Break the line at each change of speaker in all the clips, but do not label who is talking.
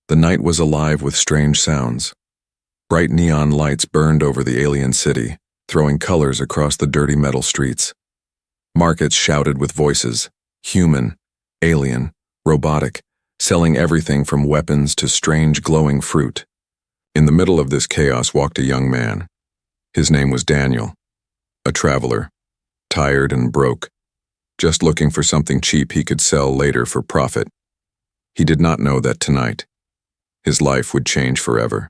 The night was alive with strange sounds. Bright neon lights burned over the alien city, throwing colors across the dirty metal streets. Markets shouted with voices, human, alien, robotic, selling everything from weapons to strange glowing fruit. In the middle of this chaos walked a young man. His name was Daniel, a traveler, tired and broke, just looking for something cheap he could sell later for profit. He did not know that tonight, his life would change forever.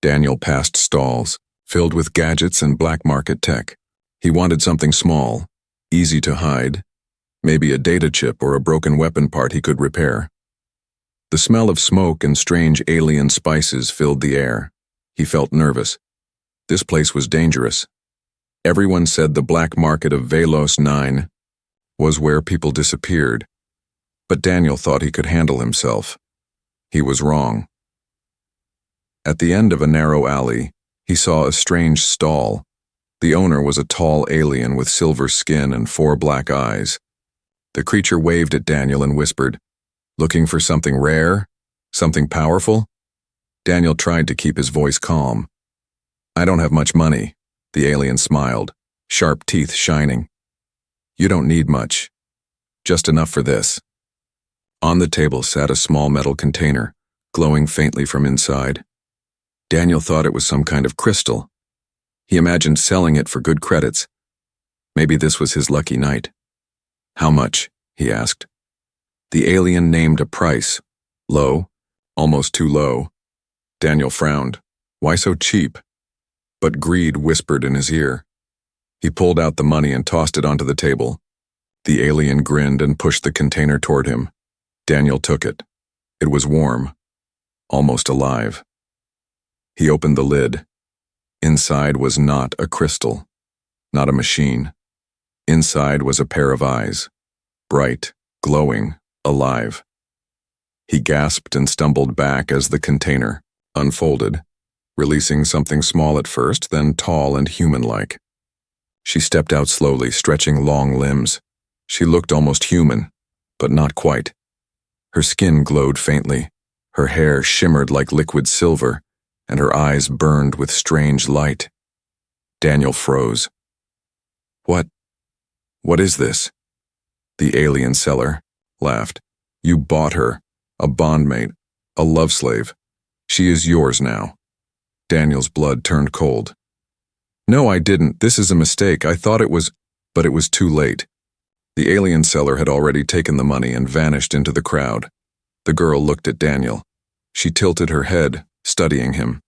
Daniel passed stalls, filled with gadgets and black market tech. He wanted something small, easy to hide, maybe a data chip or a broken weapon part he could repair. The smell of smoke and strange alien spices filled the air. He felt nervous. This place was dangerous. Everyone said the black market of Velos 9 was where people disappeared, but Daniel thought he could handle himself. He was wrong. At the end of a narrow alley, he saw a strange stall. The owner was a tall alien with silver skin and 4 black eyes. The creature waved at Daniel and whispered, "Looking for something rare? Something powerful?" Daniel tried to keep his voice calm. "I don't have much money," the alien smiled, sharp teeth shining. "You don't need much. Just enough for this." On the table sat a small metal container, glowing faintly from inside. Daniel thought it was some kind of crystal. He imagined selling it for good credits. Maybe this was his lucky night. "How much?" he asked. The alien named a price. Low, almost too low. Daniel frowned. Why so cheap? But greed whispered in his ear. He pulled out the money and tossed it onto the table. The alien grinned and pushed the container toward him. Daniel took it. It was warm, almost alive. He opened the lid. Inside was not a crystal, not a machine. Inside was a pair of eyes, bright, glowing, alive. He gasped and stumbled back as the container unfolded, releasing something small at first, then tall and human-like. She stepped out slowly, stretching long limbs. She looked almost human, but not quite. Her skin glowed faintly, her hair shimmered like liquid silver, and her eyes burned with strange light. Daniel froze. What is this?" The alien seller laughed. "You bought her, a bondmate, a love slave. She is yours now." Daniel's blood turned cold. "No, I didn't. This is a mistake. I thought it was..." But it was too late. The alien seller had already taken the money and vanished into the crowd. The girl looked at Daniel. She tilted her head, studying him.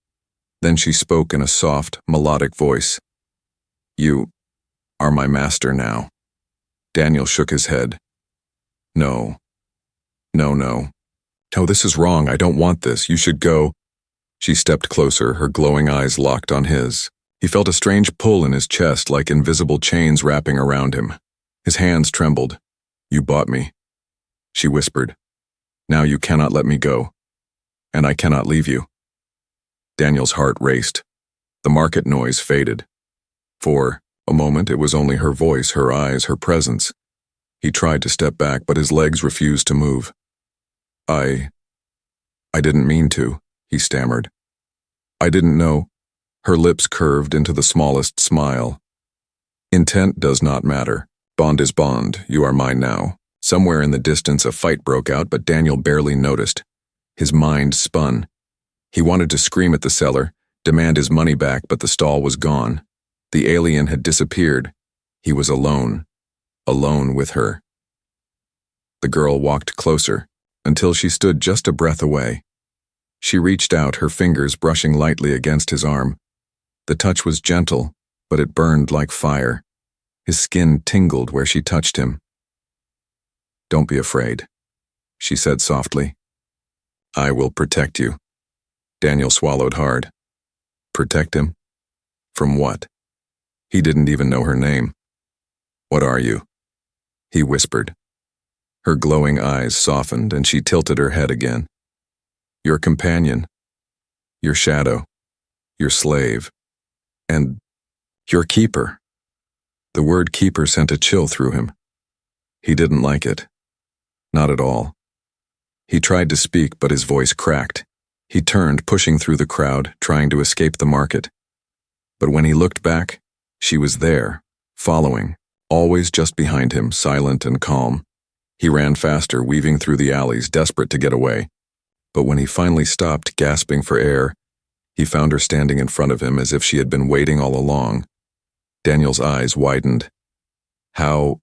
Then she spoke in a soft, melodic voice. "You are my master now." Daniel shook his head. No, this is wrong. I don't want this. You should go." She stepped closer, her glowing eyes locked on his. He felt a strange pull in his chest, like invisible chains wrapping around him. His hands trembled. "You bought me," she whispered. "Now you cannot let me go. And I cannot leave you." Daniel's heart raced. The market noise faded. For a moment, it was only her voice, her eyes, her presence. He tried to step back, but his legs refused to move. I didn't mean to," he stammered. "I didn't know." Her lips curved into the smallest smile. "Intent does not matter. Bond is bond. You are mine now." Somewhere in the distance, a fight broke out, but Daniel barely noticed. His mind spun. He wanted to scream at the seller, demand his money back, but the stall was gone. The alien had disappeared. He was alone with her. The girl walked closer, until she stood just a breath away. She reached out, her fingers brushing lightly against his arm. The touch was gentle, but it burned like fire. His skin tingled where she touched him. "Don't be afraid," she said softly. "I will protect you." Daniel swallowed hard. Protect him? From what? He didn't even know her name. "What are you?" he whispered. Her glowing eyes softened and she tilted her head again. "Your companion, your shadow, your slave, and your keeper." The word keeper sent a chill through him. He didn't like it. Not at all. He tried to speak, but his voice cracked. He turned, pushing through the crowd, trying to escape the market. But when he looked back, she was there, following, always just behind him, silent and calm. He ran faster, weaving through the alleys, desperate to get away. But when he finally stopped, gasping for air, he found her standing in front of him as if she had been waiting all along. Daniel's eyes widened. How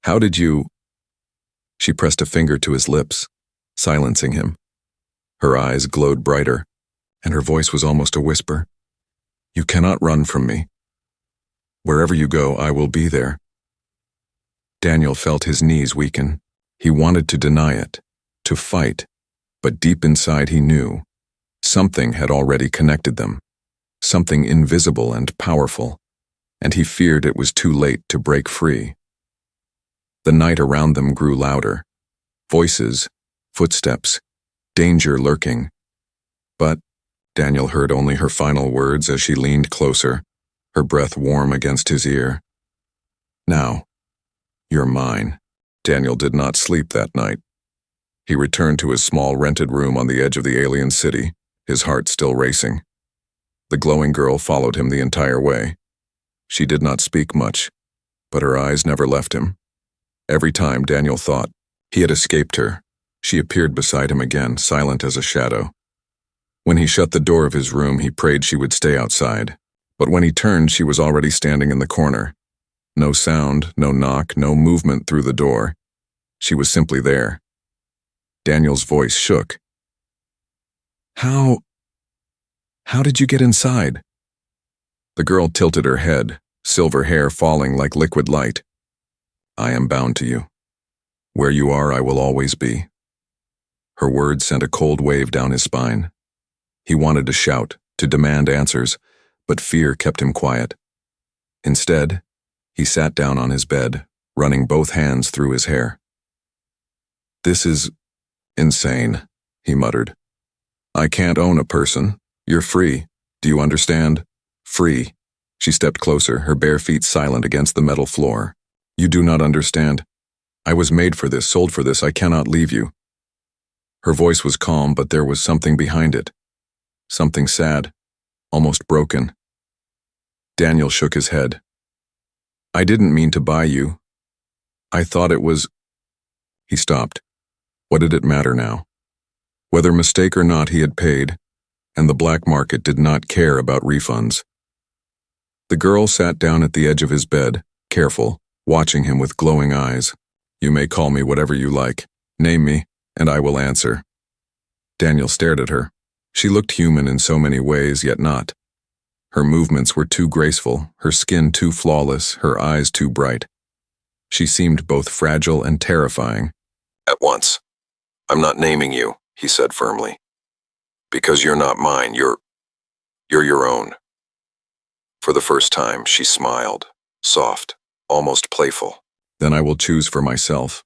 did you... She pressed a finger to his lips, silencing him. Her eyes glowed brighter, and her voice was almost a whisper. You cannot run from me. Wherever you go, I will be there. Daniel felt his knees weaken. He wanted to deny it, to fight, but deep inside he knew something had already connected them, something invisible and powerful, and he feared it was too late to break free. The night around them grew louder. Voices, footsteps, danger lurking. But Daniel heard only her final words as she leaned closer, her breath warm against his ear. Now, you're mine. Daniel did not sleep that night. He returned to his small rented room on the edge of the alien city, his heart still racing. The glowing girl followed him the entire way. She did not speak much, but her eyes never left him. Every time Daniel thought he had escaped her, she appeared beside him again, silent as a shadow. When he shut the door of his room, he prayed she would stay outside. But when he turned, she was already standing in the corner. No sound, no knock, no movement through the door. She was simply there. Daniel's voice shook. How did you get inside? The girl tilted her head, silver hair falling like liquid light. I am bound to you. Where you are, I will always be. Her words sent a cold wave down his spine. He wanted to shout, to demand answers, but fear kept him quiet. Instead, he sat down on his bed, running both hands through his hair. This is insane, he muttered. I can't own a person. You're free. Do you understand? Free. She stepped closer, her bare feet silent against the metal floor. You do not understand. I was made for this, sold for this. I cannot leave you. Her voice was calm, but there was something behind it. Something sad, almost broken. Daniel shook his head. I didn't mean to buy you. I thought it was... He stopped. What did it matter now? Whether mistake or not, he had paid, and the black market did not care about refunds. The girl sat down at the edge of his bed, careful, watching him with glowing eyes. You may call me whatever you like. Name me, and I will answer. Daniel stared at her. She looked human in so many ways, yet not. Her movements were too graceful, her skin too flawless, her eyes too bright. She seemed both fragile and terrifying. At once. I'm not naming you, he said firmly. Because you're not mine, you're your own. For the first time, she smiled, soft, almost playful. Then I will choose for myself.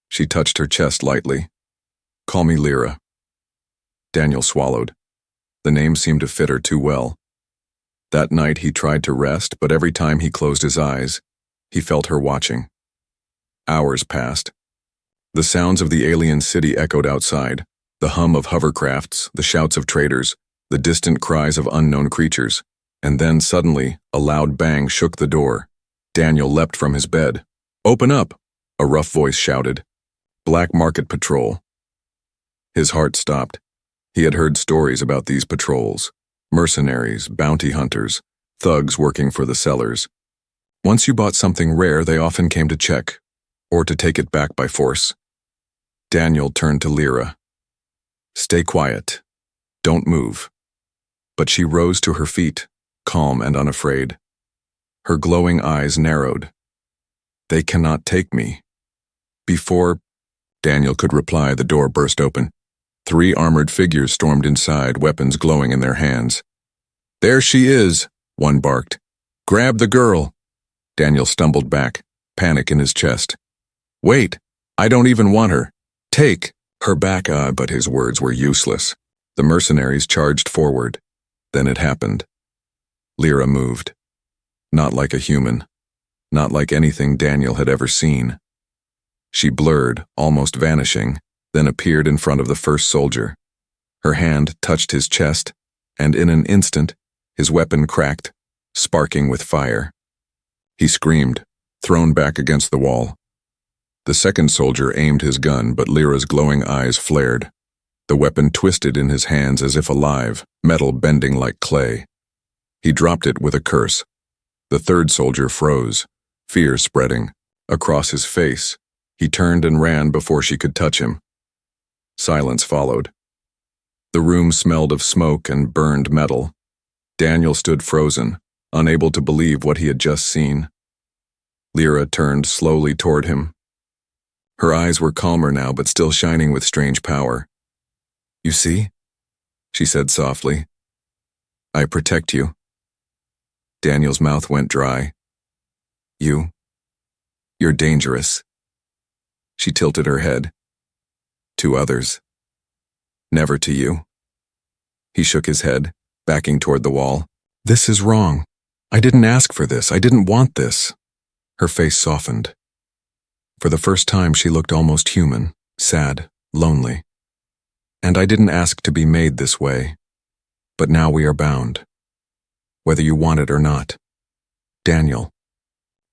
She touched her chest lightly. Call me Lyra. Daniel swallowed. The name seemed to fit her too well. That night he tried to rest, but every time he closed his eyes, he felt her watching. Hours passed. The sounds of the alien city echoed outside, the hum of hovercrafts, the shouts of traders, the distant cries of unknown creatures, and then suddenly a loud bang shook the door. Daniel leapt from his bed. Open up, a rough voice shouted. Black Market Patrol. His heart stopped. He had heard stories about these patrols. Mercenaries, bounty hunters, thugs working for the sellers. Once you bought something rare, they often came to check, or to take it back by force. Daniel turned to Lyra. Stay quiet. Don't move. But she rose to her feet, calm and unafraid. Her glowing eyes narrowed. They cannot take me. Before Daniel could reply, the door burst open. 3 armored figures stormed inside, weapons glowing in their hands. There she is, one barked. Grab the girl. Daniel stumbled back, panic in his chest. Wait, I don't even want her. Take her back, but his words were useless. The mercenaries charged forward. Then it happened. Lyra moved. Not like a human. Not like anything Daniel had ever seen. She blurred, almost vanishing, then appeared in front of the first soldier. Her hand touched his chest, and in an instant, his weapon cracked, sparking with fire. He screamed, thrown back against the wall. The second soldier aimed his gun, but Lyra's glowing eyes flared. The weapon twisted in his hands as if alive, metal bending like clay. He dropped it with a curse. The third soldier froze, fear spreading. Across his face, he turned and ran before she could touch him. Silence followed. The room smelled of smoke and burned metal. Daniel stood frozen, unable to believe what he had just seen. Lyra turned slowly toward him. Her eyes were calmer now, but still shining with strange power. "You see?" she said softly. "I protect you." Daniel's mouth went dry. You're dangerous." She tilted her head. "To others. Never to you." He shook his head, backing toward the wall. "This is wrong. I didn't ask for this. I didn't want this." Her face softened. For the first time, she looked almost human, sad, lonely. "And I didn't ask to be made this way. But now we are bound. Whether you want it or not." Daniel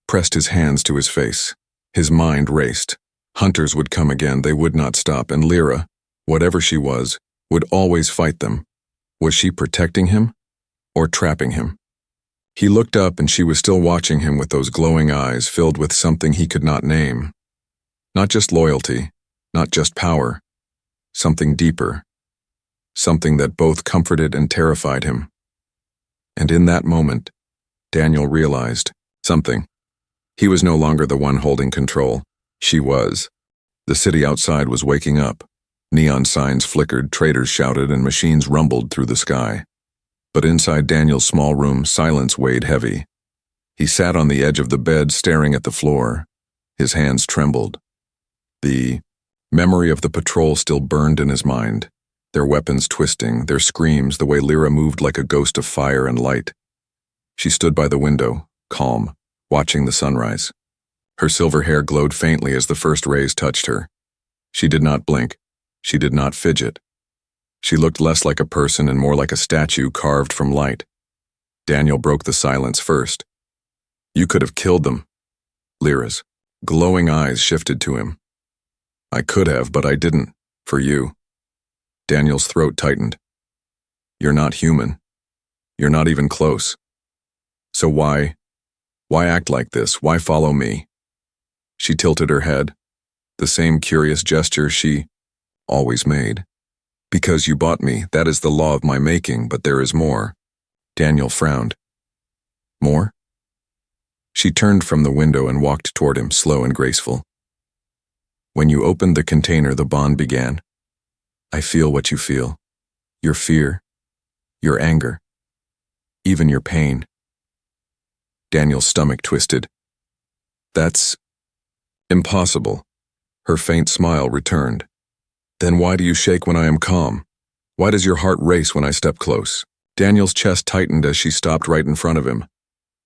pressed his hands to his face. His mind raced. Hunters would come again, they would not stop, and Lyra, whatever she was, would always fight them. Was she protecting him or trapping him? He looked up and she was still watching him with those glowing eyes filled with something he could not name. Not just loyalty, not just power, something deeper, something that both comforted and terrified him. And in that moment, Daniel realized something. He was no longer the one holding control. She was. The city outside was waking up. Neon signs flickered, traders shouted, and machines rumbled through the sky. But inside Daniel's small room, silence weighed heavy. He sat on the edge of the bed, staring at the floor. His hands trembled. The memory of the patrol still burned in his mind, their weapons twisting, their screams, the way Lyra moved like a ghost of fire and light. She stood by the window, calm, watching the sunrise. Her silver hair glowed faintly as the first rays touched her. She did not blink. She did not fidget. She looked less like a person and more like a statue carved from light. Daniel broke the silence first. "You could have killed them." Lyra's glowing eyes shifted to him. "I could have, but I didn't. For you." Daniel's throat tightened. "You're not human. You're not even close. So why act like this? Why follow me?" She tilted her head, the same curious gesture she always made. "Because you bought me, that is the law of my making, but there is more." Daniel frowned. "More?" She turned from the window and walked toward him, slow and graceful. "When you opened the container, the bond began. I feel what you feel. Your fear, your anger, even your pain." Daniel's stomach twisted. "That's impossible." Her faint smile returned. "Then why do you shake when I am calm? Why does your heart race when I step close?" Daniel's chest tightened as she stopped right in front of him.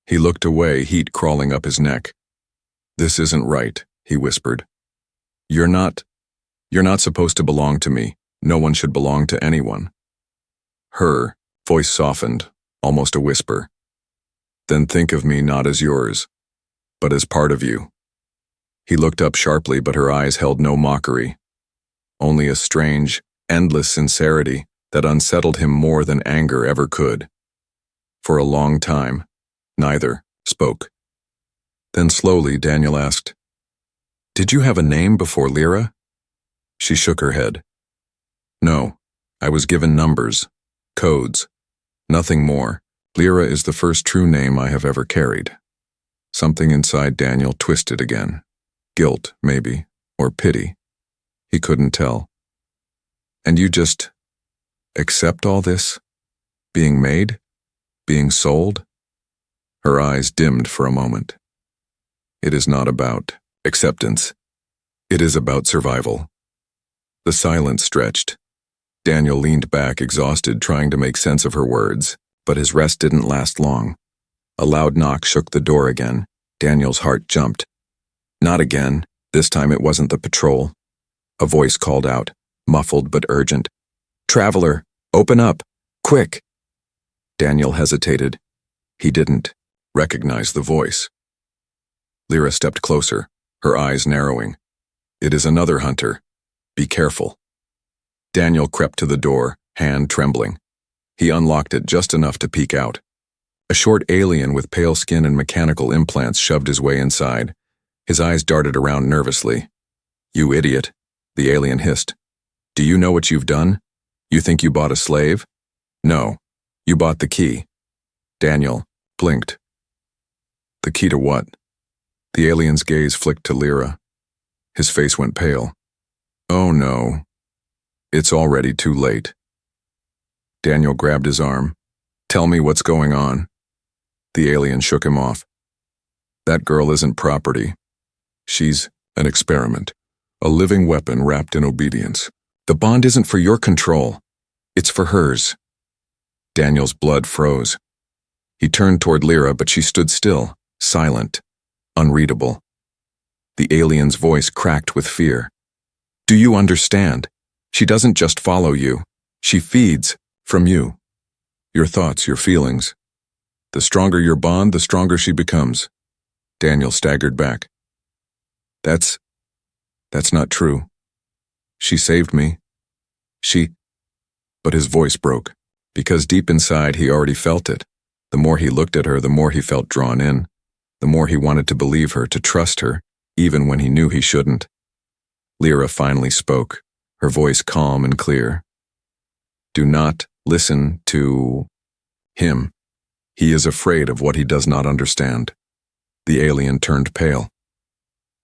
He looked away, heat crawling up his neck. "This isn't right," he whispered. You're not supposed to belong to me. No one should belong to anyone." Her voice softened, almost a whisper. "Then think of me not as yours, but as part of you." He looked up sharply, but her eyes held no mockery, only a strange, endless sincerity that unsettled him more than anger ever could. For a long time, neither spoke. Then slowly, Daniel asked, "Did you have a name before Lyra?" She shook her head. "No, I was given numbers, codes, nothing more. Lyra is the first true name I have ever carried." Something inside Daniel twisted again. Guilt, maybe, or pity. He couldn't tell. "And you just accept all this? Being made? Being sold?" Her eyes dimmed for a moment. "It is not about acceptance. It is about survival." The silence stretched. Daniel leaned back, exhausted, trying to make sense of her words, but his rest didn't last long. A loud knock shook the door again. Daniel's heart jumped. Not again. This time it wasn't the patrol. A voice called out, muffled but urgent. "Traveler, open up! Quick!" Daniel hesitated. He didn't recognize the voice. Lyra stepped closer, her eyes narrowing. "It is another hunter. Be careful." Daniel crept to the door, hand trembling. He unlocked it just enough to peek out. A short alien with pale skin and mechanical implants shoved his way inside. His eyes darted around nervously. "You idiot," the alien hissed. "Do you know what you've done? You think you bought a slave? No, you bought the key." Daniel blinked. "The key to what?" The alien's gaze flicked to Lyra. His face went pale. "Oh no. It's already too late." Daniel grabbed his arm. "Tell me what's going on." The alien shook him off. "That girl isn't property. She's an experiment, a living weapon wrapped in obedience. The bond isn't for your control. It's for hers." Daniel's blood froze. He turned toward Lyra, but she stood still, silent, unreadable. The alien's voice cracked with fear. "Do you understand? She doesn't just follow you. She feeds from you. Your thoughts, your feelings. The stronger your bond, the stronger she becomes." Daniel staggered back. That's not true. She saved me. But his voice broke, because deep inside he already felt it. The more he looked at her, the more he felt drawn in. The more he wanted to believe her, to trust her, even when he knew he shouldn't. Lyra finally spoke, her voice calm and clear. "Do not listen to him. He is afraid of what he does not understand." The alien turned pale.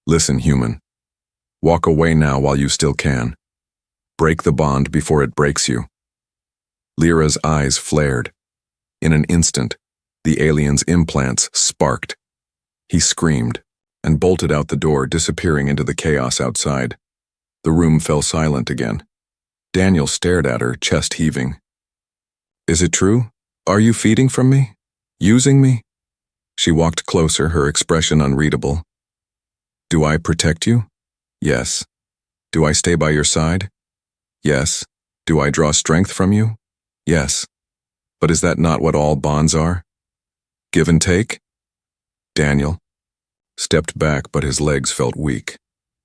"Listen, human. Walk away now while you still can. Break the bond before it breaks you." Lyra's eyes flared. In an instant, the alien's implants sparked. He screamed and bolted out the door, disappearing into the chaos outside. The room fell silent again. Daniel stared at her, chest heaving. "Is it true? Are you feeding from me? Using me?" She walked closer, her expression unreadable. "Do I protect you? Yes. Do I stay by your side? Yes. Do I draw strength from you? Yes. But is that not what all bonds are? Give and take?" Daniel stepped back, but his legs felt weak.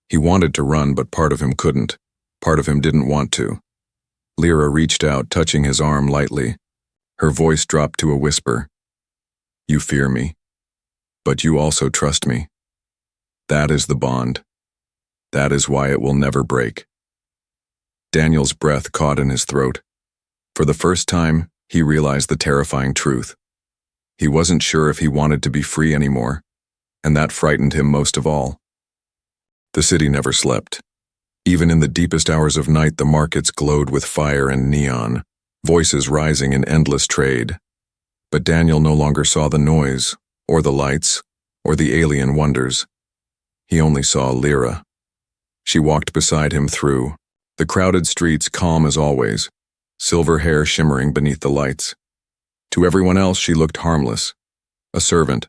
He wanted to run, but part of him couldn't. Part of him didn't want to. Lyra reached out, touching his arm lightly. Her voice dropped to a whisper. "You fear me, but you also trust me. That is the bond. That is why it will never break." Daniel's breath caught in his throat. For the first time, he realized the terrifying truth. He wasn't sure if he wanted to be free anymore, and that frightened him most of all. The city never slept. Even in the deepest hours of night, the markets glowed with fire and neon, voices rising in endless trade. But Daniel no longer saw the noise, or the lights, or the alien wonders. He only saw Lyra. She walked beside him through the crowded streets, calm as always, silver hair shimmering beneath the lights. To everyone else, she looked harmless, a servant,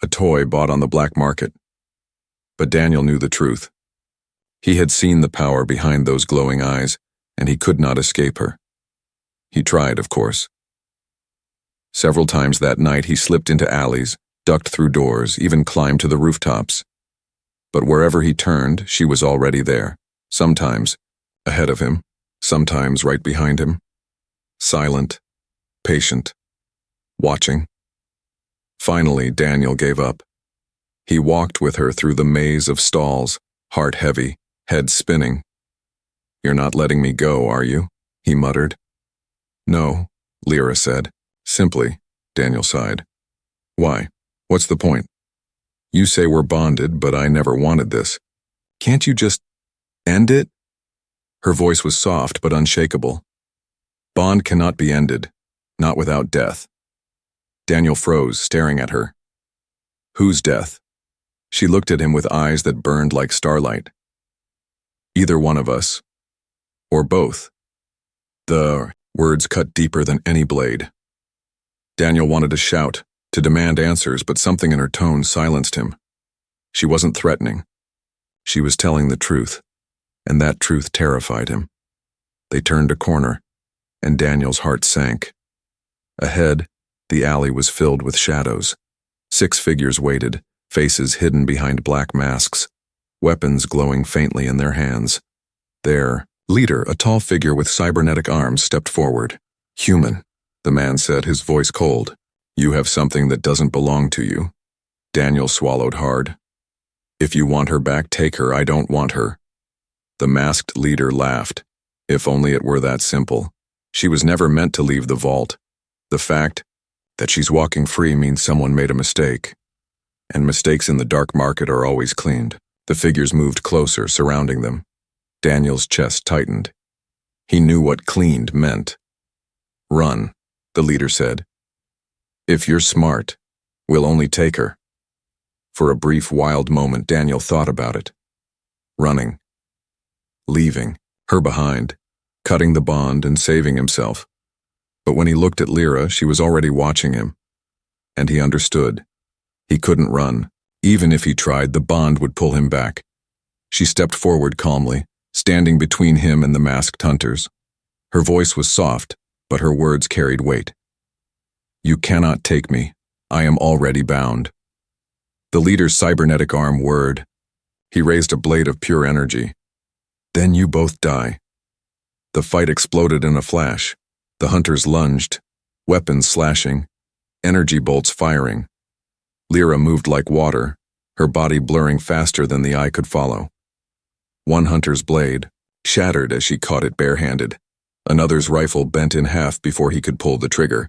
a toy bought on the black market. But Daniel knew the truth. He had seen the power behind those glowing eyes, and he could not escape her. He tried, of course. Several times that night he slipped into alleys, ducked through doors, even climbed to the rooftops. But wherever he turned, she was already there, sometimes ahead of him, sometimes right behind him. Silent, patient, watching. Finally, Daniel gave up. He walked with her through the maze of stalls, heart heavy, head spinning. "You're not letting me go, are you?" he muttered. "No," Lyra said. "Simply," Daniel sighed. "Why? What's the point? You say we're bonded, but I never wanted this. Can't you just end it?" Her voice was soft but unshakable. "Bond cannot be ended, not without death." Daniel froze, staring at her. "Whose death?" She looked at him with eyes that burned like starlight. "Either one of us. Or both." The words cut deeper than any blade. Daniel wanted to shout, to demand answers, but something in her tone silenced him. She wasn't threatening. She was telling the truth, and that truth terrified him. They turned a corner, and Daniel's heart sank. Ahead, the alley was filled with shadows. 6 figures waited, faces hidden behind black masks, weapons glowing faintly in their hands. Their leader, a tall figure with cybernetic arms, stepped forward. "Human," the man said, his voice cold. "You have something that doesn't belong to you." Daniel swallowed hard. "If you want her back, take her. I don't want her." The masked leader laughed. If only it were that simple. She was never meant to leave the vault. The fact that she's walking free means someone made a mistake. And mistakes in the dark market are always cleaned. The figures moved closer, surrounding them. Daniel's chest tightened. He knew what cleaned meant. "Run," the leader said. "If you're smart, we'll only take her." For a brief, wild moment, Daniel thought about it. Running. Leaving her behind, cutting the bond and saving himself. But when he looked at Lyra, she was already watching him. And he understood. He couldn't run. Even if he tried, the bond would pull him back. She stepped forward calmly, standing between him and the masked hunters. Her voice was soft, but her words carried weight. "You cannot take me. I am already bound." The leader's cybernetic arm whirred. He raised a blade of pure energy. "Then you both die." The fight exploded in a flash. The hunters lunged, weapons slashing, energy bolts firing. Lyra moved like water, her body blurring faster than the eye could follow. One hunter's blade shattered as she caught it barehanded. Another's rifle bent in half before he could pull the trigger.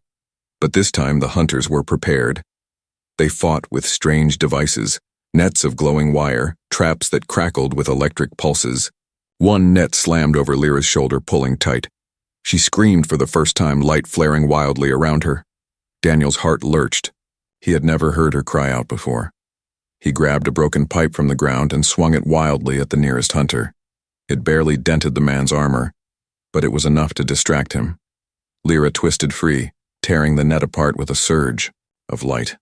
But this time the hunters were prepared. They fought with strange devices, nets of glowing wire, traps that crackled with electric pulses. One net slammed over Lyra's shoulder, pulling tight. She screamed for the first time, light flaring wildly around her. Daniel's heart lurched. He had never heard her cry out before. He grabbed a broken pipe from the ground and swung it wildly at the nearest hunter. It barely dented the man's armor, but it was enough to distract him. Lyra twisted free, tearing the net apart with a surge of light.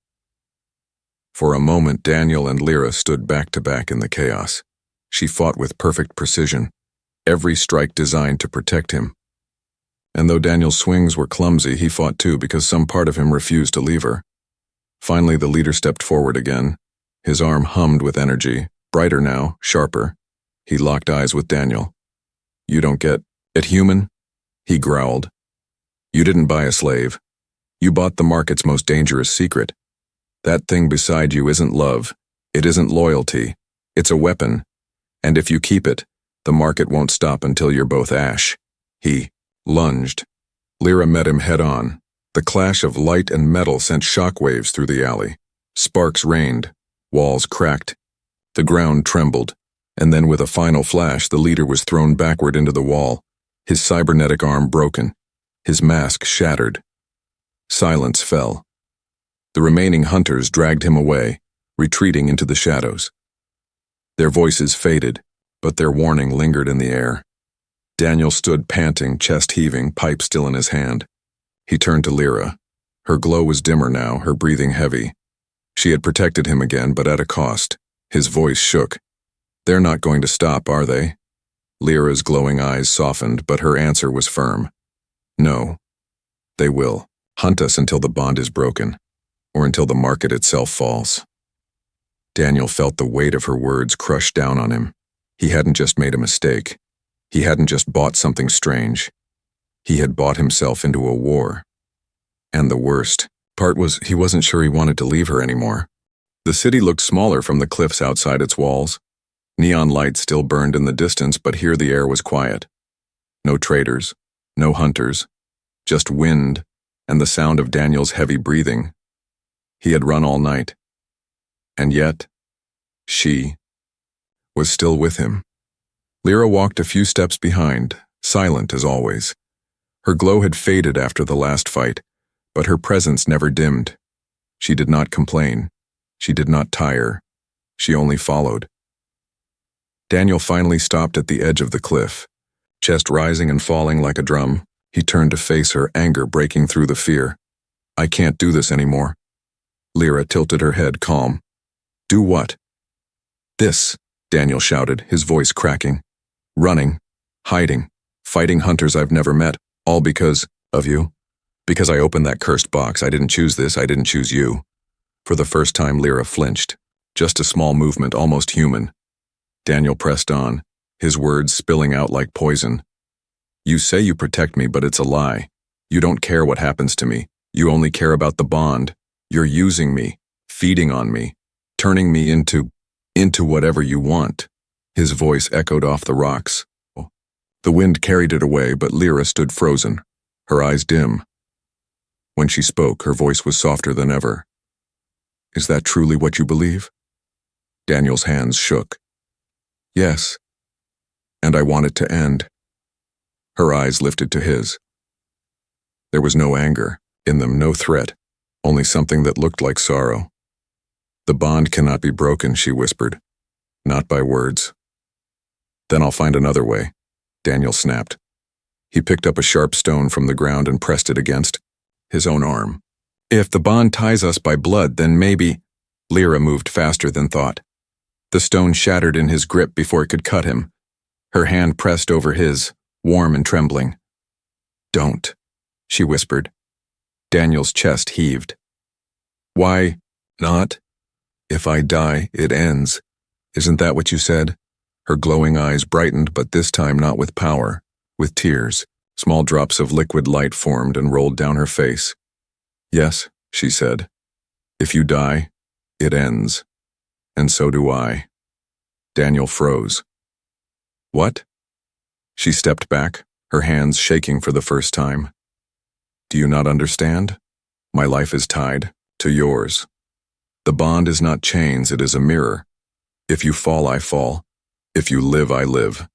For a moment, Daniel and Lyra stood back to back in the chaos. She fought with perfect precision, every strike designed to protect him. And though Daniel's swings were clumsy, he fought too because some part of him refused to leave her. Finally, the leader stepped forward again. His arm hummed with energy, brighter now, sharper. He locked eyes with Daniel. "You don't get it, human?" he growled. "You didn't buy a slave. You bought the market's most dangerous secret. That thing beside you isn't love. It isn't loyalty. It's a weapon. And if you keep it, the market won't stop until you're both ash." He lunged. Lyra met him head-on. The clash of light and metal sent shockwaves through the alley. Sparks rained. Walls cracked. The ground trembled. And then with a final flash, the leader was thrown backward into the wall, his cybernetic arm broken, his mask shattered. Silence fell. The remaining hunters dragged him away, retreating into the shadows. Their voices faded, but their warning lingered in the air. Daniel stood panting, chest heaving, pipe still in his hand. He turned to Lyra. Her glow was dimmer now, her breathing heavy. She had protected him again, but at a cost. His voice shook. "They're not going to stop, are they?" Lyra's glowing eyes softened, but her answer was firm. "No. They will hunt us until the bond is broken, or until the market itself falls." Daniel felt the weight of her words crush down on him. He hadn't just made a mistake. He hadn't just bought something strange. He had bought himself into a war. And the worst part was he wasn't sure he wanted to leave her anymore. The city looked smaller from the cliffs outside its walls. Neon lights still burned in the distance, but here the air was quiet. No traders, no hunters, just wind and the sound of Daniel's heavy breathing. He had run all night. And yet, she was still with him. Lyra walked a few steps behind, silent as always. Her glow had faded after the last fight, but her presence never dimmed. She did not complain. She did not tire. She only followed. Daniel finally stopped at the edge of the cliff. Chest rising and falling like a drum, he turned to face her, anger breaking through the fear. "I can't do this anymore." Lyra tilted her head, calm. "Do what?" "This," Daniel shouted, his voice cracking. Running, hiding, fighting hunters I've never met, all because of you. Because I opened that cursed box. I didn't choose this, I didn't choose you. For the first time, Lyra flinched. Just a small movement, almost human. Daniel pressed on, his words spilling out like poison. You say you protect me, but it's a lie. You don't care what happens to me. You only care about the bond. You're using me, feeding on me, turning me into whatever you want. His voice echoed off the rocks. The wind carried it away, but Lyra stood frozen, her eyes dim. When she spoke, her voice was softer than ever. Is that truly what you believe? Daniel's hands shook. Yes. And I want it to end. Her eyes lifted to his. There was no anger in them, no threat, only something that looked like sorrow. The bond cannot be broken, she whispered. Not by words. Then I'll find another way, Daniel snapped. He picked up a sharp stone from the ground and pressed it against his own arm. If the bond ties us by blood, then maybe... Lyra moved faster than thought. The stone shattered in his grip before it could cut him. Her hand pressed over his, warm and trembling. Don't, she whispered. Daniel's chest heaved. Why not? If I die, it ends. Isn't that what you said? Her glowing eyes brightened, but this time not with power, with tears. Small drops of liquid light formed and rolled down her face. Yes, she said. If you die, it ends. And so do I. Daniel froze. What? She stepped back, her hands shaking for the first time. Do you not understand? My life is tied to yours. The bond is not chains, it is a mirror. If you fall, I fall. If you live, I live.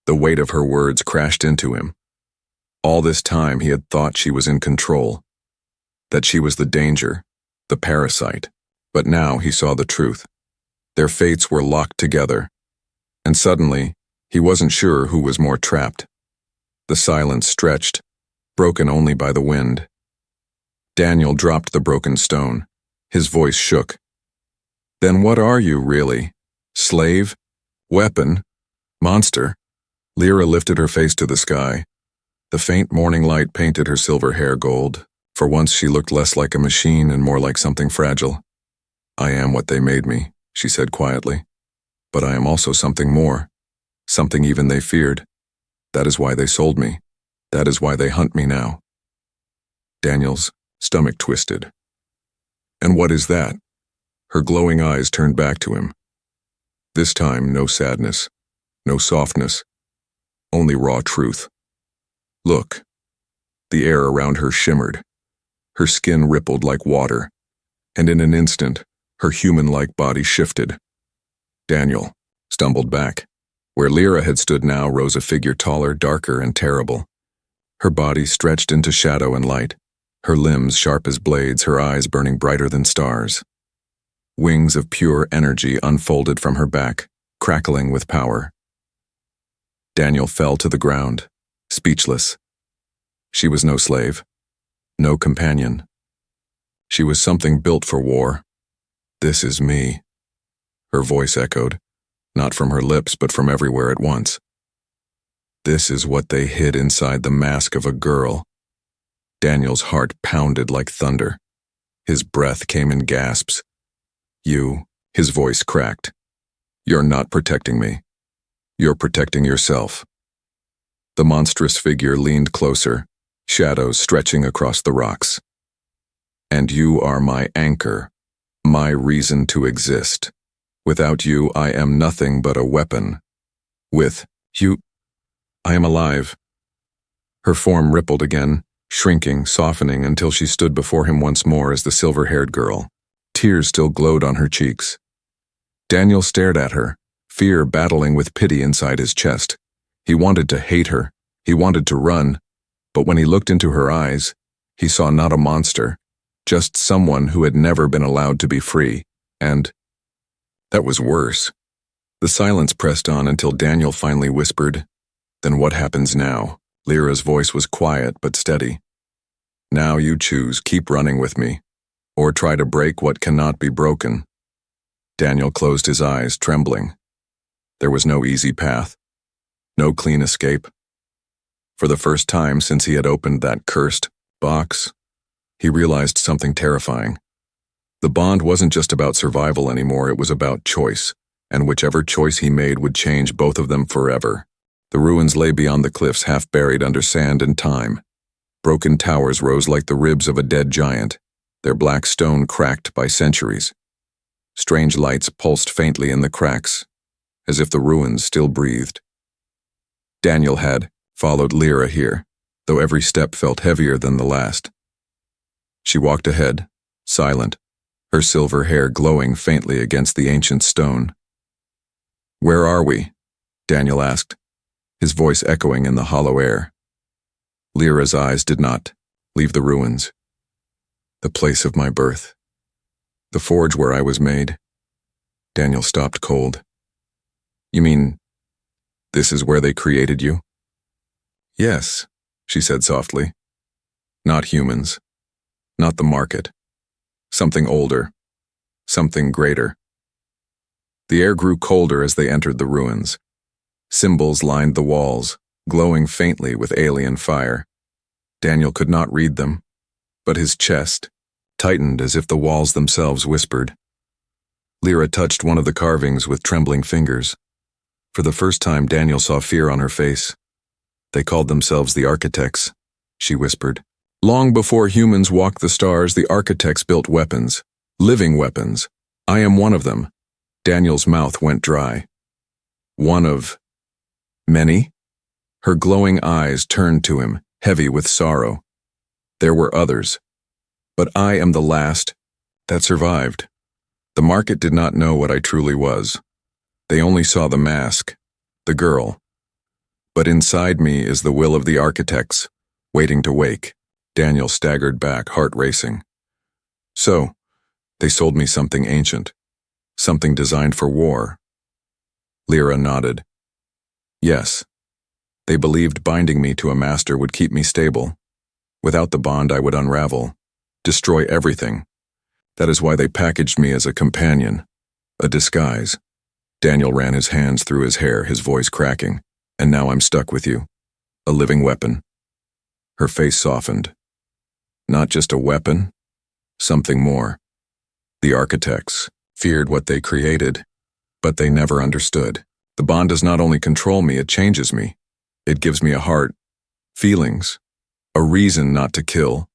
The weight of her words crashed into him. All this time he had thought she was in control, that she was the danger, the parasite. But now he saw the truth. Their fates were locked together. And suddenly, he wasn't sure who was more trapped. The silence stretched, broken only by the wind. Daniel dropped the broken stone. His voice shook. Then what are you, really? Slave? Weapon? Monster? Lyra lifted her face to the sky. The faint morning light painted her silver hair gold. For once she looked less like a machine and more like something fragile. I am what they made me, she said quietly. But I am also something more. Something even they feared. That is why they sold me. That is why they hunt me now. Daniel's stomach twisted. And what is that? Her glowing eyes turned back to him. This time, no sadness, no softness, only raw truth. Look. The air around her shimmered. Her skin rippled like water, and in an instant, her human-like body shifted. Daniel stumbled back. Where Lyra had stood now rose a figure taller, darker, and terrible. Her body stretched into shadow and light, her limbs sharp as blades, her eyes burning brighter than stars. Wings of pure energy unfolded from her back, crackling with power. Daniel fell to the ground, speechless. She was no slave, no companion. She was something built for war. This is me. Her voice echoed, not from her lips but from everywhere at once. This is what they hid inside the mask of a girl. Daniel's heart pounded like thunder. His breath came in gasps. You, his voice cracked. You're not protecting me. You're protecting yourself. The monstrous figure leaned closer, shadows stretching across the rocks. And you are my anchor, my reason to exist. Without you, I am nothing but a weapon. With you, I am alive. Her form rippled again, shrinking, softening until she stood before him once more as the silver-haired girl. Tears still glowed on her cheeks. Daniel stared at her, fear battling with pity inside his chest. He wanted to hate her, he wanted to run, but when he looked into her eyes, he saw not a monster, just someone who had never been allowed to be free, and that was worse. The silence pressed on until Daniel finally whispered, "Then what happens now?" Lyra's voice was quiet but steady. "Now you choose, keep running with me, or try to break what cannot be broken." Daniel closed his eyes, trembling. There was no easy path. No clean escape. For the first time since he had opened that cursed box, he realized something terrifying. The bond wasn't just about survival anymore, it was about choice, and whichever choice he made would change both of them forever. The ruins lay beyond the cliffs, half buried under sand and time. Broken towers rose like the ribs of a dead giant, their black stone cracked by centuries. Strange lights pulsed faintly in the cracks, as if the ruins still breathed. Daniel had followed Lyra here, though every step felt heavier than the last. She walked ahead, silent, her silver hair glowing faintly against the ancient stone. "Where are we?" Daniel asked, his voice echoing in the hollow air. Lyra's eyes did not leave the ruins. "The place of my birth. The forge where I was made." Daniel stopped cold. "You mean, this is where they created you?" "Yes," she said softly. "Not humans. Not the market. Something older. Something greater." The air grew colder as they entered the ruins. Symbols lined the walls, glowing faintly with alien fire. Daniel could not read them, but his chest tightened as if the walls themselves whispered. Lyra touched one of the carvings with trembling fingers. For the first time, Daniel saw fear on her face. "They called themselves the architects," she whispered. "Long before humans walked the stars, the architects built weapons. Living weapons. I am one of them." Daniel's mouth went dry. "One of many?" Her glowing eyes turned to him, heavy with sorrow. "There were others, but I am the last that survived. The market did not know what I truly was. They only saw the mask, the girl. But inside me is the will of the architects, waiting to wake." Daniel staggered back, heart racing. "So, they sold me something ancient, something designed for war." Lyra nodded. "Yes. They believed binding me to a master would keep me stable. Without the bond, I would unravel, destroy everything. That is why they packaged me as a companion, a disguise." Daniel ran his hands through his hair, his voice cracking. "And now I'm stuck with you. A living weapon." Her face softened. "Not just a weapon, something more. The architects feared what they created, but they never understood. The bond does not only control me, it changes me. It gives me a heart, feelings, a reason not to kill."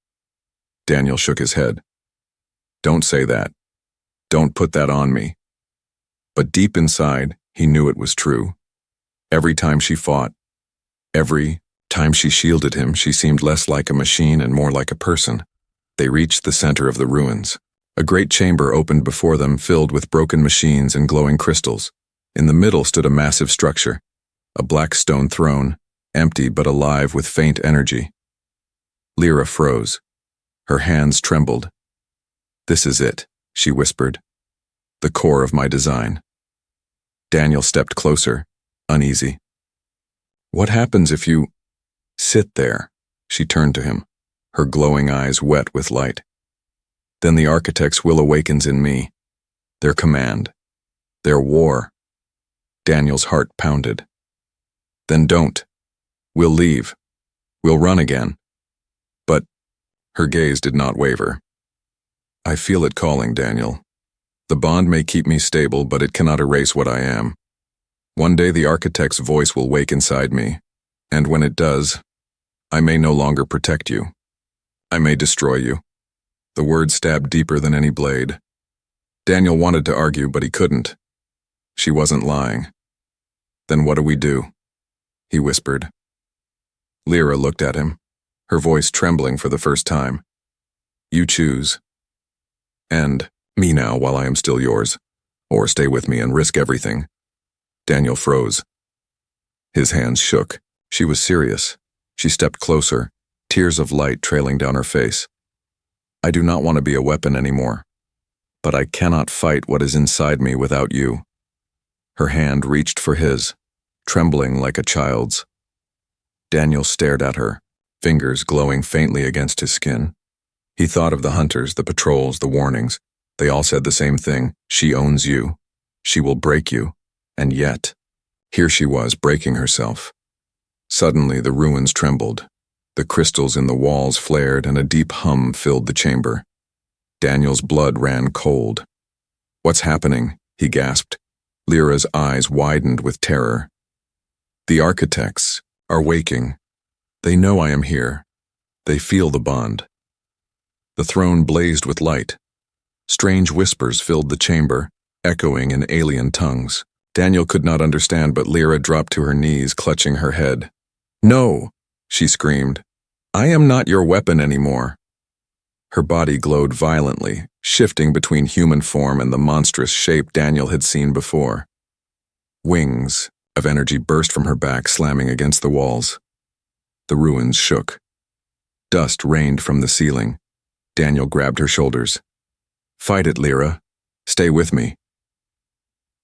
Daniel shook his head. "Don't say that. Don't put that on me." But deep inside, he knew it was true. Every time she fought, every time she shielded him, she seemed less like a machine and more like a person. They reached the center of the ruins. A great chamber opened before them, filled with broken machines and glowing crystals. In the middle stood a massive structure, a black stone throne, empty but alive with faint energy. Lyra froze. Her hands trembled. "This is it," she whispered. "The core of my design." Daniel stepped closer, uneasy. "What happens if you sit there?" She turned to him, her glowing eyes wet with light. "Then the architect's will awakens in me. Their command. Their war." Daniel's heart pounded. "Then don't. We'll leave. We'll run again." But her gaze did not waver. "I feel it calling, Daniel. The bond may keep me stable, but it cannot erase what I am. One day the architect's voice will wake inside me, and when it does, I may no longer protect you. I may destroy you." The word stabbed deeper than any blade. Daniel wanted to argue, but he couldn't. She wasn't lying. "Then what do we do?" he whispered. Lyra looked at him, her voice trembling for the first time. "You choose. End me now while I am still yours, or stay with me and risk everything." Daniel froze. His hands shook. She was serious. She stepped closer, tears of light trailing down her face. "I do not want to be a weapon anymore, but I cannot fight what is inside me without you." Her hand reached for his, trembling like a child's. Daniel stared at her, fingers glowing faintly against his skin. He thought of the hunters, the patrols, the warnings. They all said the same thing: "She owns you. She will break you." And yet, Here she was, breaking herself. Suddenly, the ruins trembled. The crystals in the walls flared, and a deep hum filled the chamber. Daniel's blood ran cold. "What's happening?" he gasped. Lyra's eyes widened with terror. "The architects are waking. They know I am here. They feel the bond." The throne blazed with light. Strange whispers filled the chamber, echoing in alien tongues. Daniel could not understand, but Lyra dropped to her knees, clutching her head. "No!" she screamed. "I am not your weapon anymore." Her body glowed violently, shifting between human form and the monstrous shape Daniel had seen before. Wings of energy burst from her back, slamming against the walls. The ruins shook. Dust rained from the ceiling. Daniel grabbed her shoulders. "Fight it, Lyra. Stay with me."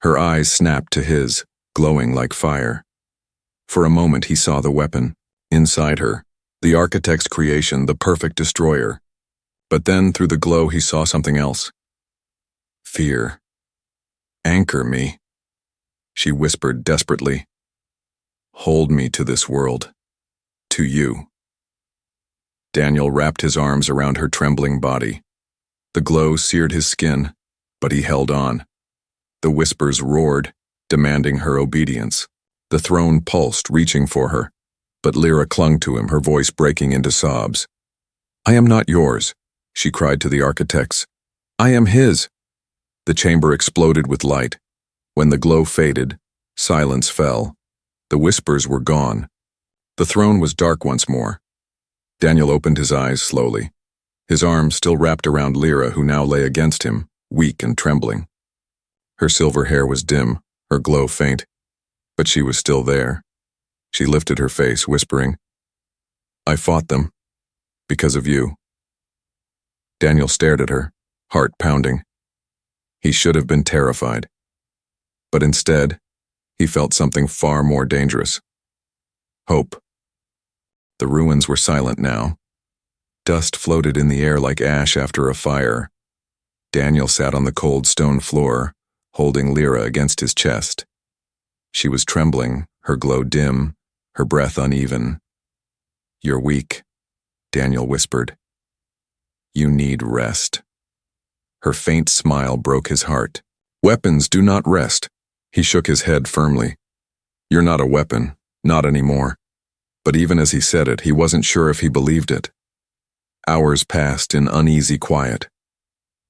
Her eyes snapped to his, glowing like fire. For a moment he saw the weapon, inside her, the architect's creation, the perfect destroyer. But then, through the glow, he saw something else. Fear. "Anchor me," she whispered desperately. "Hold me to this world. To you." Daniel wrapped his arms around her trembling body. The glow seared his skin, but he held on. The whispers roared, demanding her obedience. The throne pulsed, reaching for her, but Lyra clung to him, her voice breaking into sobs. "I am not yours," she cried to the architects. "I am his." The chamber exploded with light. When the glow faded, silence fell. The whispers were gone. The throne was dark once more. Daniel opened his eyes slowly, his arms still wrapped around Lyra, who now lay against him, weak and trembling. Her silver hair was dim, her glow faint, but she was still there. She lifted her face, whispering, "I fought them, because of you." Daniel stared at her, heart pounding. He should have been terrified. But instead, he felt something far more dangerous. Hope. The ruins were silent now. Dust floated in the air like ash after a fire. Daniel sat on the cold stone floor, holding Lyra against his chest. She was trembling, her glow dim, her breath uneven. "You're weak," Daniel whispered. "You need rest." Her faint smile broke his heart. "Weapons do not rest." He shook his head firmly. "You're not a weapon, not anymore." But even as he said it, he wasn't sure if he believed it. Hours passed in uneasy quiet.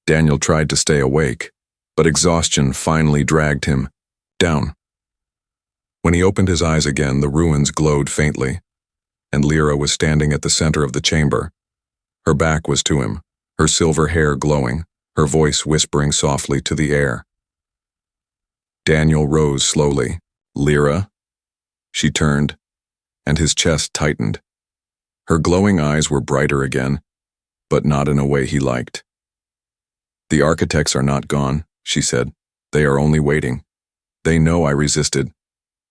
Daniel tried to stay awake, but exhaustion finally dragged him down. When he opened his eyes again, the ruins glowed faintly, and Lyra was standing at the center of the chamber. Her back was to him, her silver hair glowing, her voice whispering softly to the air. Daniel rose slowly. "Lyra?" She turned, and his chest tightened. Her glowing eyes were brighter again, but not in a way he liked. "The architects are not gone," she said. "They are only waiting. They know I resisted.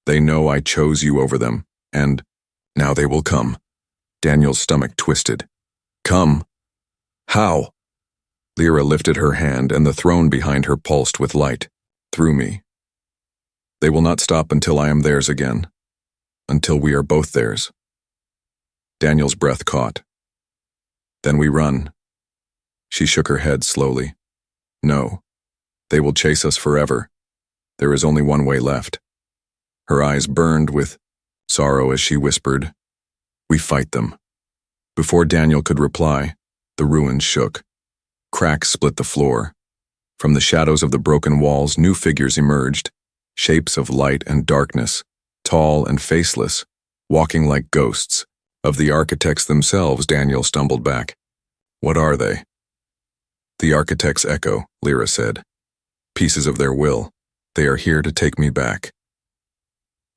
They know I chose you over them, and now they will come." Daniel's stomach twisted. "Come? How?" Lyra lifted her hand, and the throne behind her pulsed with light. "Through me. They will not stop until I am theirs again. Until we are both theirs." Daniel's breath caught. "Then we run." She shook her head slowly. "No. They will chase us forever. There is only one way left." Her eyes burned with sorrow as she whispered, "We fight them." Before Daniel could reply, the ruins shook. Cracks split the floor. From the shadows of the broken walls, new figures emerged, shapes of light and darkness, tall and faceless, walking like ghosts. Of the architects themselves, Daniel stumbled back. "What are they?" "The architects echo," Lyra said. "Pieces of their will. They are here to take me back."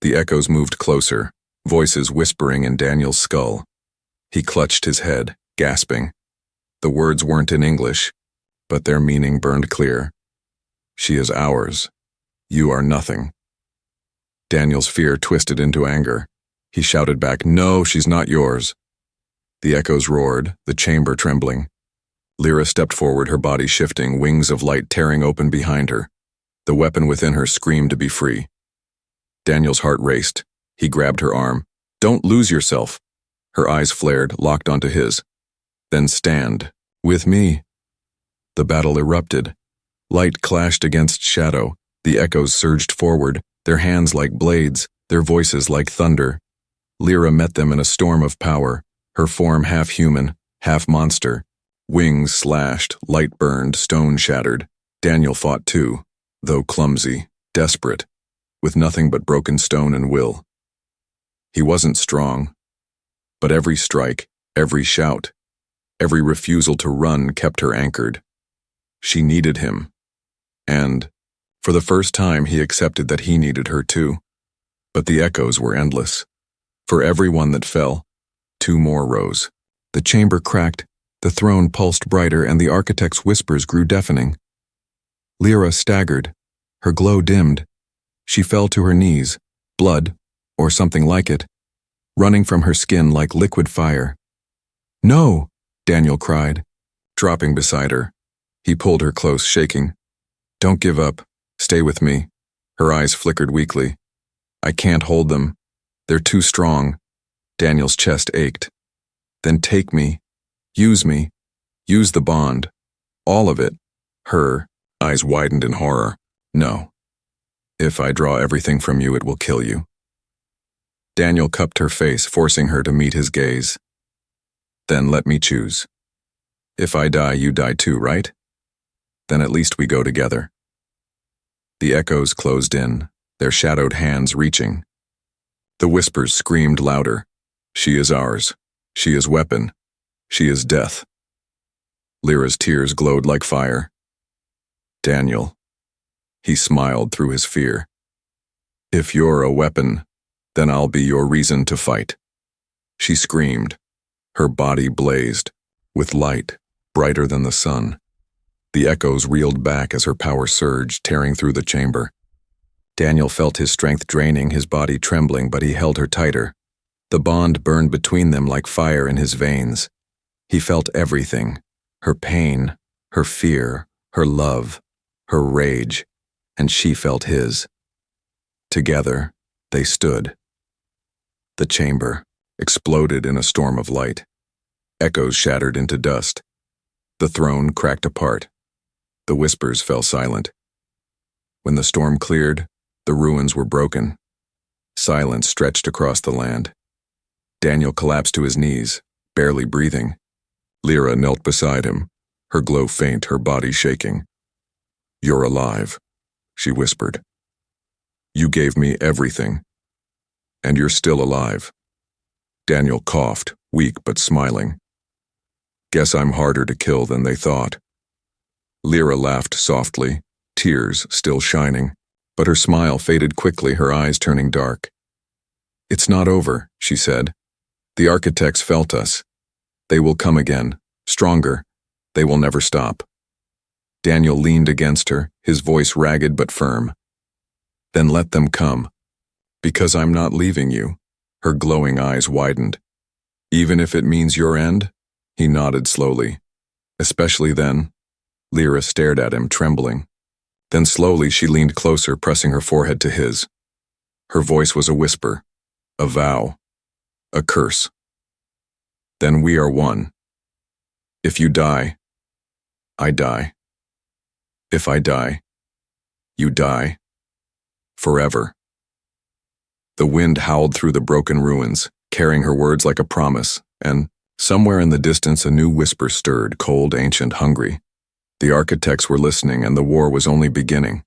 The echoes moved closer, voices whispering in Daniel's skull. He clutched his head, gasping. The words weren't in English, but their meaning burned clear. "She is ours. You are nothing." Daniel's fear twisted into anger. He shouted back, "No, she's not yours." The echoes roared, the chamber trembling. Lyra stepped forward, her body shifting, wings of light tearing open behind her. The weapon within her screamed to be free. Daniel's heart raced. He grabbed her arm. Don't lose yourself. Her eyes flared, locked onto his. Then stand. With me. The battle erupted. Light clashed against shadow. The echoes surged forward, their hands like blades, their voices like thunder. Lyra met them in a storm of power, her form half human, half monster. Wings slashed, light burned, stone shattered. Daniel fought too, though clumsy, desperate, with nothing but broken stone and will. He wasn't strong, but every strike, every shout, every refusal to run kept her anchored. She needed him. And, for the first time, he accepted that he needed her too. But the echoes were endless. For every one that fell, 2 more rose. The chamber cracked, the throne pulsed brighter, and the architect's whispers grew deafening. Lyra staggered. Her glow dimmed. She fell to her knees, blood, or something like it, running from her skin like liquid fire. "No!" Daniel cried, dropping beside her. He pulled her close, shaking. "Don't give up. Stay with me." Her eyes flickered weakly. "I can't hold them. They're too strong." Daniel's chest ached. "Then take me. Use me. Use the bond. All of it." Her eyes widened in horror. "No. If I draw everything from you, it will kill you." Daniel cupped her face, forcing her to meet his gaze. "Then let me choose. If I die, you die too, right? Then at least we go together." The echoes closed in, their shadowed hands reaching. The whispers screamed louder. "She is ours. She is weapon. She is death." Lyra's tears glowed like fire. "Daniel." He smiled through his fear. "If you're a weapon, then I'll be your reason to fight." She screamed. Her body blazed, with light, brighter than the sun. The echoes reeled back as her power surged, tearing through the chamber. Daniel felt his strength draining, his body trembling, but he held her tighter. The bond burned between them like fire in his veins. He felt everything, her pain, her fear, her love, her rage, and she felt his. Together, they stood. The chamber exploded in a storm of light. Echoes shattered into dust. The throne cracked apart. The whispers fell silent. When the storm cleared, the ruins were broken. Silence stretched across the land. Daniel collapsed to his knees, barely breathing. Lyra knelt beside him, her glow faint, her body shaking. "You're alive," she whispered. "You gave me everything. And you're still alive." Daniel coughed, weak but smiling. "Guess I'm harder to kill than they thought." Lyra laughed softly, tears still shining, but her smile faded quickly, her eyes turning dark. "It's not over," she said. "The architects felt us. They will come again, stronger. They will never stop." Daniel leaned against her, his voice ragged but firm. "Then let them come. Because I'm not leaving you." Her glowing eyes widened. "Even if it means your end?" He nodded slowly. "Especially then?" Lyra stared at him, trembling. Then slowly she leaned closer, pressing her forehead to his. Her voice was a whisper, a vow, a curse. "Then we are one. If you die, I die. If I die, you die. Forever." The wind howled through the broken ruins, carrying her words like a promise, and somewhere in the distance a new whisper stirred, cold, ancient, hungry. The architects were listening, and the war was only beginning.